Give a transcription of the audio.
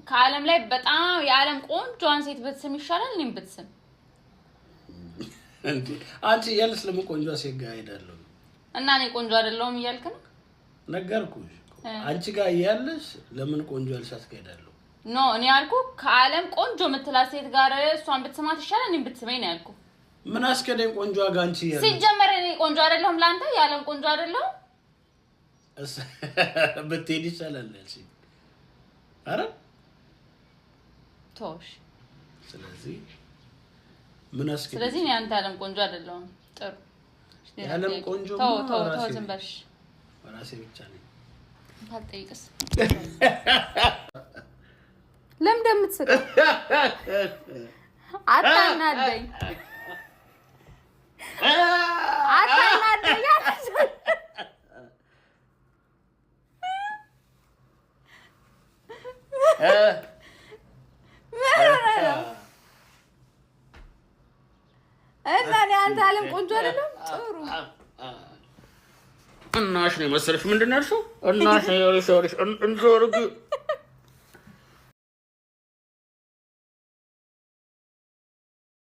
ከዓለም ላይ በጣም የዓለም ቆንጆዋን ሴት ብትስም ይሻላል እኔም ብትስም እንዴ አንቺ ያለስ ለምን ቆንጆ ሴት ጋር ሄዳለሁ እና እኔ ቆንጆ አይደለሁም እያልክ ነው ነገርኩሽ አንቺ ጋር ያለስ ለምን ቆንጆ ያልሳት ጋር ሄዳለሁ ኖ እኔ ያልኩ ከዓለም ቆንጆ የምትላት ሴት ጋር እሷን ብትስማት ይሻላል እኔም ብትስመኝ ነው ያልኩ ምን አስከደኝ ቆንጆ ጋር አንቺ ያለሽ ሲጀመር እኔ ቆንጆ አይደለሁም ላንተ የዓለም ቆንጆ አይደለሁም በትሄድ ይሻላል እሺ አረ ቶሽ ስለዚህ ምን አስከደኝ ስለዚህ እኔ አንተ ዓለም ቆንጆ አይደለሁም ጥሩ የዓለም ቆንጆ ተው ዝም በልሽ ራሴ ብቻ ነኝ አትጠይቅስ ለምን እንደምትስቀው አታናደኝ እና አንተ ዓለም ቆንጆ አይደለም ጥሩ እናሽ ነው መሰለሽ ምንድን ነው እርሱ እናሽ ነው